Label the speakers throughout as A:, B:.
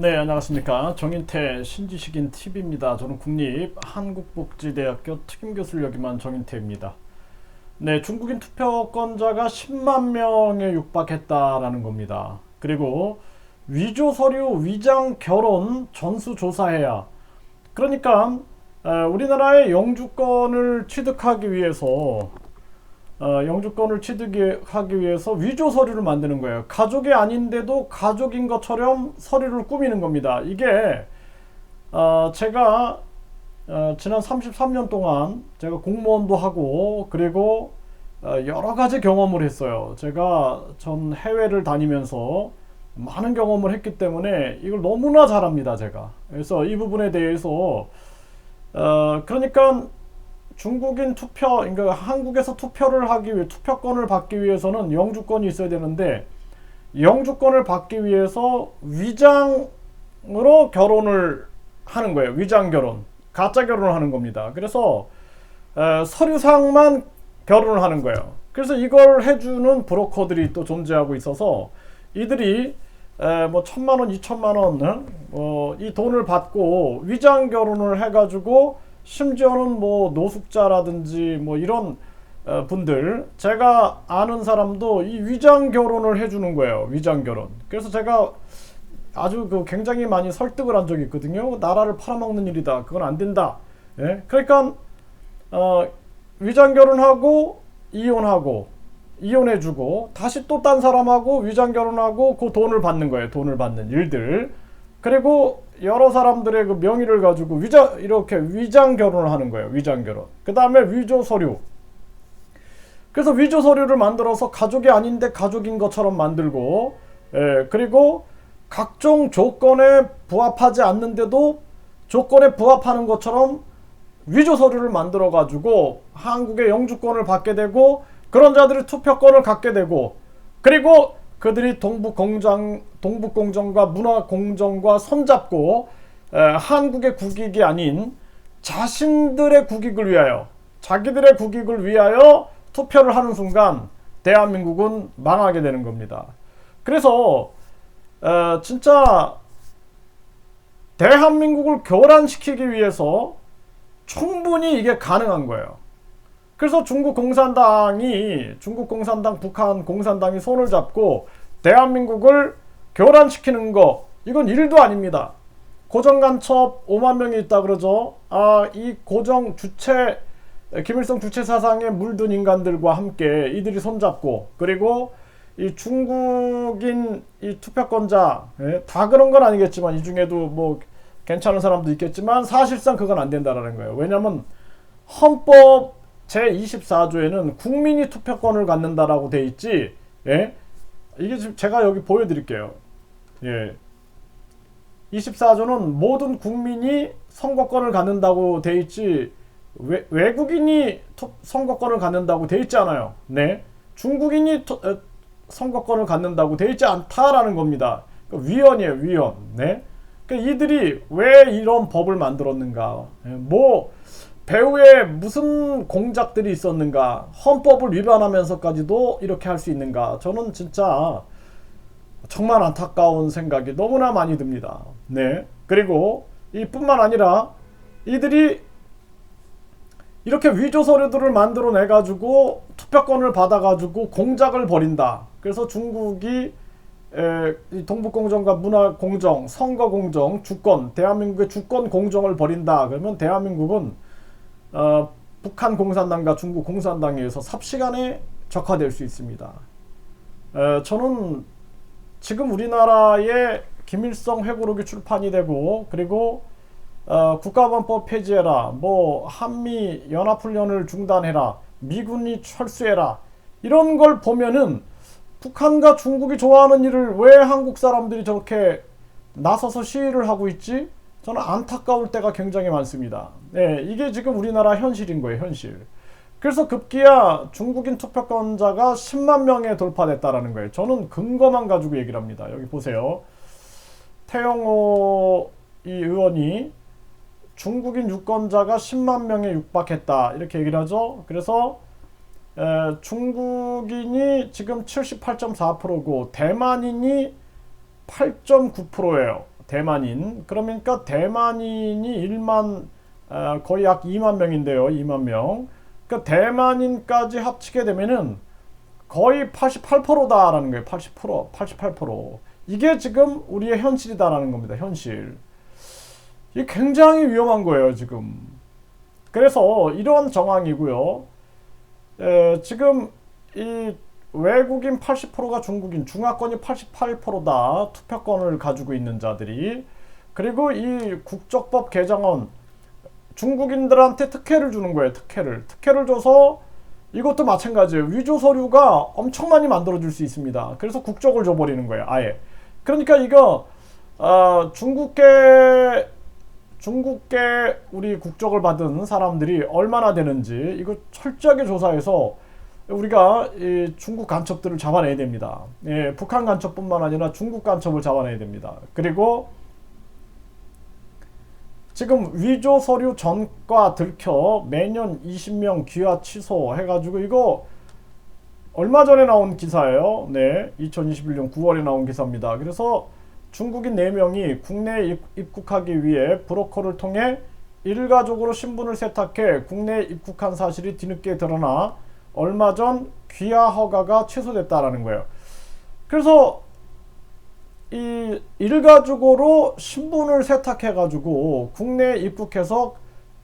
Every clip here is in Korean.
A: 네, 안녕하십니까. 정인태 신지식인 TV입니다. 저는 국립 한국복지대학교 특임교수를 역임한 정인태입니다. 네, 중국인 투표권자가 10만 명에 육박했다라는 겁니다. 그리고 위조 서류, 위장 결혼 전수조사해야. 그러니까 우리나라의 영주권을 취득하기 위해서 취득하기 위해서 위조 서류를 만드는 거예요. 가족이 아닌데도 가족인 것처럼 서류를 꾸미는 겁니다. 이게 제가 지난 33년 동안 제가 공무원도 하고 그리고 여러 가지 경험을 했어요. 제가 전 해외를 다니면서 많은 경험을 했기 때문에 이걸 너무나 잘합니다, 제가. 그래서 이 부분에 대해서 그러니까 중국인 그러니까 한국에서 투표를 하기 위해 투표권을 받기 위해서는 영주권이 있어야 되는데 영주권을 받기 위해서 위장으로 결혼을 하는 거예요. 위장 결혼, 가짜 결혼을 하는 겁니다. 그래서 서류상만 결혼을 하는 거예요. 그래서 이걸 해주는 브로커들이 또 존재하고 있어서 이들이 뭐 1,000만 원, 2,000만 원, 이 돈을 받고 위장 결혼을 해가지고 심지어는 뭐 노숙자라든지 뭐 이런 분들, 제가 아는 사람도 이 위장 결혼을 해주는 거예요. 위장 결혼. 그래서 제가 아주 굉장히 많이 설득을 한 적이 있거든요. 나라를 팔아먹는 일이다. 그건 안 된다. 예? 그러니까 위장 결혼하고 이혼해주고 다시 또 딴 사람하고 위장 결혼하고 그 돈을 받는 거예요. 돈을 받는 일들. 그리고 여러 사람들의 그 명의를 가지고 이렇게 위장 결혼을 하는 거예요. 위장 결혼. 그 다음에 위조 서류. 그래서 위조 서류를 만들어서 가족이 아닌데 가족인 것처럼 만들고, 그리고 각종 조건에 부합하지 않는데도 조건에 부합하는 것처럼 위조 서류를 만들어 가지고 한국의 영주권을 받게 되고, 그런 자들이 투표권을 갖게 되고, 그리고 그들이 동북공정과 문화공정과 손잡고 한국의 국익이 아닌 자신들의 국익을 위하여, 자기들의 국익을 위하여 투표를 하는 순간 대한민국은 망하게 되는 겁니다. 그래서 진짜 대한민국을 교란시키기 위해서 충분히 이게 가능한 거예요. 그래서 중국 공산당, 북한 공산당이 손을 잡고 대한민국을 교란시키는 거, 이건 일도 아닙니다. 고정간첩 5만 명이 있다 그러죠. 이 고정 주체, 김일성 주체 사상에 물든 인간들과 함께 이들이 손잡고, 그리고 이 중국인 이 투표권자, 다 그런 건 아니겠지만 이 중에도 뭐 괜찮은 사람도 있겠지만 사실상 그건 안 된다라는 거예요. 왜냐하면 헌법 제24조에는 국민이 투표권을 갖는다라고 돼 있지. 예? 이게 지금 제가 여기 보여드릴게요. 예. 24조는 모든 국민이 선거권을 갖는다고 돼 있지, 외국인이 선거권을 갖는다고 돼 있지 않아요. 네. 중국인이 선거권을 갖는다고 돼 있지 않다라는 겁니다. 위헌이에요, 위헌. 네. 그러니까 이들이 왜 이런 법을 만들었는가? 뭐 배후에 무슨 공작들이 있었는가? 헌법을 위반하면서까지도 이렇게 할 수 있는가? 저는 진짜 정말 안타까운 생각이 너무나 많이 듭니다. 네. 그리고 이뿐만 아니라 이들이 이렇게 위조 서류들을 만들어내 가지고 투표권을 받아 가지고 공작을 벌인다. 그래서 중국이 동북공정과 문화공정, 선거공정, 주권, 대한민국의 주권 공정을 벌인다. 그러면 대한민국은 북한 공산당과 중국 공산당에 의해서 삽시간에 적화될 수 있습니다. 저는 지금 우리나라에 김일성 회고록이 출판이 되고, 그리고 국가보안법 폐지해라, 뭐 한미 연합훈련을 중단해라, 미군이 철수해라, 이런 걸 보면은 북한과 중국이 좋아하는 일을 왜 한국 사람들이 저렇게 나서서 시위를 하고 있지? 저는 안타까울 때가 굉장히 많습니다. 네, 이게 지금 우리나라 현실인 거예요, 현실. 그래서 급기야 중국인 투표권자가 10만 명에 돌파됐다라는 거예요. 저는 근거만 가지고 얘기를 합니다. 여기 보세요. 태영호 이 의원이 중국인 유권자가 10만 명에 육박했다, 이렇게 얘기를 하죠. 그래서 중국인이 지금 78.4%고 대만인이 8.9%예요. 대만인. 그러니까 대만인이 1만 거의 약 2만 명인데요. 2만 명. 그러니까 대만인까지 합치게 되면은 거의 88%다라는 거예요. 80%, 88%. 이게 지금 우리의 현실이다라는 겁니다. 현실. 이게 굉장히 위험한 거예요, 지금. 그래서 이런 정황이고요. 지금 이 외국인 80%가 중국인, 중화권이 88%다. 투표권을 가지고 있는 자들이. 그리고 이 국적법 개정안 중국인들한테 특혜를 주는 거예요. 특혜를 줘서 이것도 마찬가지예요. 위조 서류가 엄청 많이 만들어줄 수 있습니다. 그래서 국적을 줘버리는 거예요. 아예. 그러니까 이거 중국계 우리 국적을 받은 사람들이 얼마나 되는지 이거 철저하게 조사해서 우리가 이 중국 간첩들을 잡아내야 됩니다. 예, 북한 간첩뿐만 아니라 중국 간첩을 잡아내야 됩니다. 그리고 지금 위조 서류 전과 들켜 매년 20명 귀화 취소 해가지고 이거 얼마 전에 나온 기사예요. 네, 2021년 9월에 나온 기사입니다. 그래서 중국인 4명이 국내에 입국하기 위해 브로커를 통해 일가족으로 신분을 세탁해 국내에 입국한 사실이 뒤늦게 드러나 얼마 전 귀화 허가가 취소됐다라는 거예요. 그래서 이 일가족으로 신분을 세탁해가지고 국내에 입국해서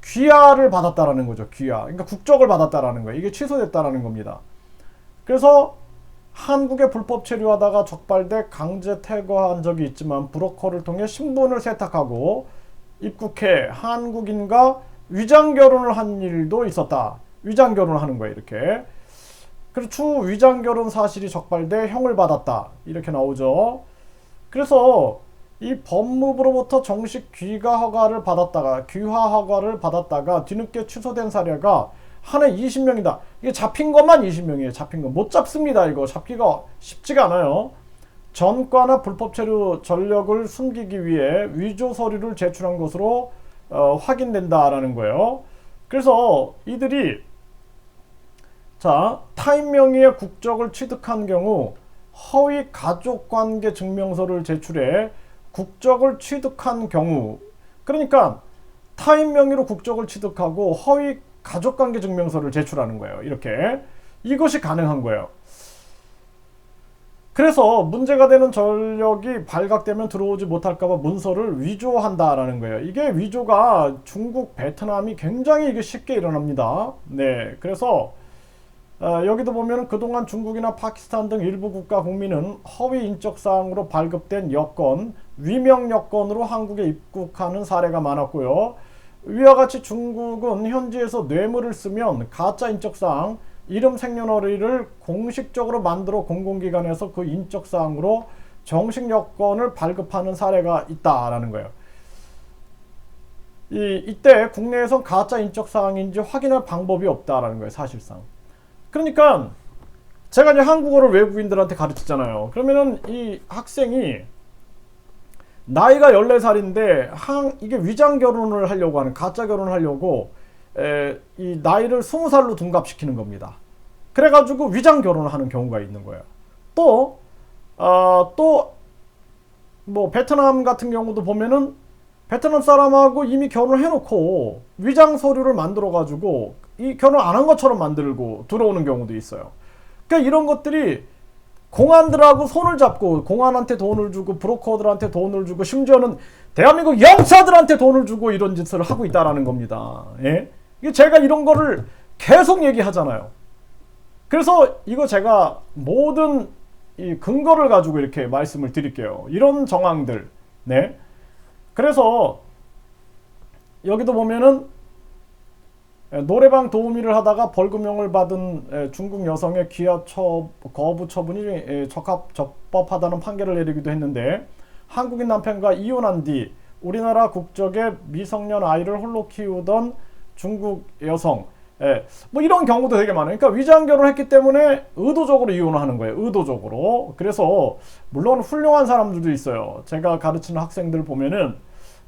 A: 귀화를 받았다라는 거죠. 귀화. 그러니까 국적을 받았다라는 거예요. 이게 취소됐다라는 겁니다. 그래서 한국에 불법 체류하다가 적발돼 강제 퇴거한 적이 있지만 브로커를 통해 신분을 세탁하고 입국해 한국인과 위장 결혼을 한 일도 있었다. 위장 결혼을 하는 거예요. 이렇게. 그래서 추후 위장 결혼 사실이 적발돼 형을 받았다. 이렇게 나오죠. 그래서 이 법무부로부터 정식 귀화 허가를 받았다가 뒤늦게 취소된 사례가 한 해 20명이다. 이게 잡힌 것만 20명이에요. 잡힌 거. 못 잡습니다. 이거 잡기가 쉽지가 않아요. 전과나 불법 체류 전력을 숨기기 위해 위조 서류를 제출한 것으로 확인된다라는 거예요. 그래서 이들이 타인 명의의 국적을 취득한 경우 허위 가족관계 증명서를 제출해 국적을 취득한 경우, 그러니까 타인 명의로 국적을 취득하고 허위 가족관계 증명서를 제출하는 거예요. 이렇게 이것이 가능한 거예요. 그래서 문제가 되는 전력이 발각되면 들어오지 못할까봐 문서를 위조한다라는 거예요. 이게 위조가 중국, 베트남이 굉장히 이게 쉽게 일어납니다. 네, 그래서 여기도 보면 그동안 중국이나 파키스탄 등 일부 국가 국민은 허위 인적사항으로 발급된 여권, 위명 여권으로 한국에 입국하는 사례가 많았고요. 위와 같이 중국은 현지에서 뇌물을 쓰면 가짜 인적사항, 이름 생년월일을 공식적으로 만들어 공공기관에서 그 인적사항으로 정식 여권을 발급하는 사례가 있다라는 거예요. 이때 국내에선 가짜 인적사항인지 확인할 방법이 없다라는 거예요. 사실상. 그러니까 제가 이제 한국어를 외국인들한테 가르치잖아요. 그러면은 이 학생이 나이가 14살인데 이게 위장 결혼을 하려고 하는, 가짜 결혼을 하려고 이 나이를 20살로 둔갑시키는 겁니다. 그래가지고 위장 결혼을 하는 경우가 있는 거예요. 또 뭐 베트남 같은 경우도 보면은 베트남 사람하고 이미 결혼을 해놓고 위장 서류를 만들어가지고 이 결혼 안 한 것처럼 만들고 들어오는 경우도 있어요. 그러니까 이런 것들이 공안들하고 손을 잡고 공안한테 돈을 주고 브로커들한테 돈을 주고 심지어는 대한민국 영사들한테 돈을 주고 이런 짓을 하고 있다라는 겁니다. 예? 제가 이런 거를 계속 얘기하잖아요. 그래서 이거 제가 모든 이 근거를 가지고 이렇게 말씀을 드릴게요. 이런 정황들. 네. 그래서 여기도 보면은 노래방 도우미를 하다가 벌금형을 받은 중국 여성의 귀화 거부 처분이 적법하다는 판결을 내리기도 했는데, 한국인 남편과 이혼한 뒤 우리나라 국적의 미성년 아이를 홀로 키우던 중국 여성, 뭐 이런 경우도 되게 많아요. 그러니까 위장 결혼했기 때문에 의도적으로 이혼을 하는 거예요. 의도적으로. 그래서 물론 훌륭한 사람들도 있어요. 제가 가르치는 학생들 보면은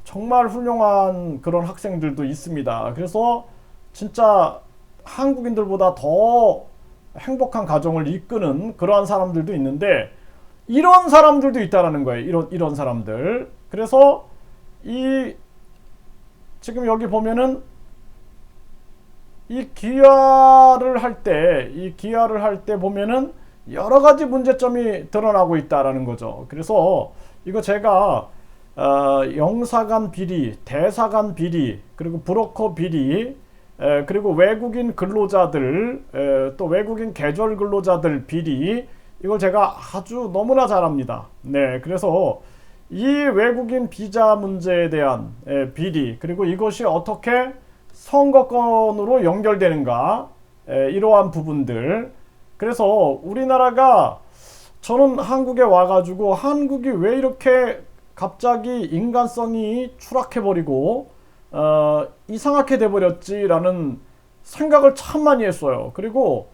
A: 정말 훌륭한 그런 학생들도 있습니다. 그래서 진짜 한국인들보다 더 행복한 가정을 이끄는 그러한 사람들도 있는데, 이런 사람들도 있다라는 거예요. 이런 사람들. 그래서 지금 여기 보면은 이 기아를 할 때 보면은 여러 가지 문제점이 드러나고 있다라는 거죠. 그래서 이거 제가 영사 간 비리, 대사 간 비리, 그리고 브로커 비리, 그리고 외국인 근로자들, 또 외국인 계절 근로자들 비리, 이걸 제가 아주 너무나 잘 압니다. 네, 그래서 이 외국인 비자 문제에 대한 비리, 그리고 이것이 어떻게 선거권으로 연결되는가, 이러한 부분들. 그래서 우리나라가, 저는 한국에 와가지고 한국이 왜 이렇게 갑자기 인간성이 추락해버리고 이상하게 돼버렸지라는 생각을 참 많이 했어요. 그리고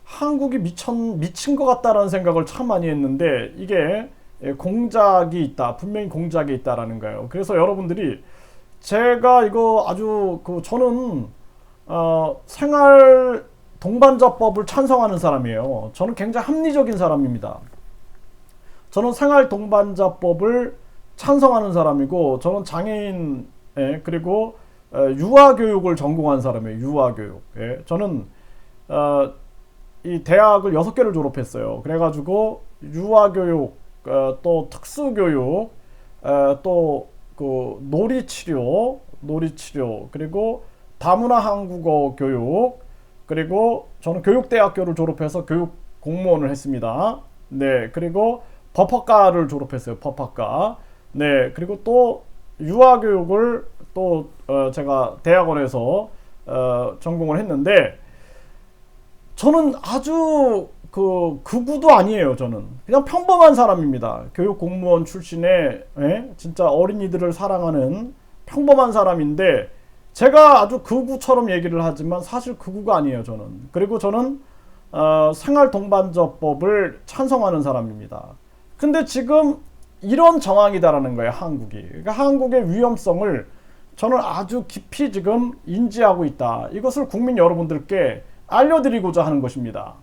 A: 한국이 미친 것 같다라는 생각을 참 많이 했는데, 이게 공작이 있다, 분명히 공작이 있다라는 거예요. 그래서 여러분들이, 제가 이거 아주 저는 생활 동반자법을 찬성하는 사람이에요. 저는 굉장히 합리적인 사람입니다. 저는 생활 동반자법을 찬성하는 사람이고, 저는 장애인, 그리고 유아교육을 전공한 사람이에요. 유아교육. 저는 이 대학을 6개를 졸업했어요. 그래가지고 유아교육, 또 특수교육, 또 그 놀이치료, 그리고 다문화 한국어 교육, 그리고 저는 교육대학교를 졸업해서 교육 공무원을 했습니다. 네, 그리고 법학과를 졸업했어요. 법학과. 네, 그리고 또 유아교육을 또 제가 대학원에서 전공을 했는데, 저는 아주 극우도 아니에요. 저는 그냥 평범한 사람입니다. 교육 공무원 출신의, 진짜 어린이들을 사랑하는 평범한 사람인데, 제가 아주 극우처럼 얘기를 하지만 사실 극우가 아니에요. 저는. 그리고 저는 생활 동반자법을 찬성하는 사람입니다. 근데 지금 이런 정황이다라는 거예요. 한국이. 그러니까 한국의 위험성을 저는 아주 깊이 지금 인지하고 있다. 이것을 국민 여러분들께 알려드리고자 하는 것입니다.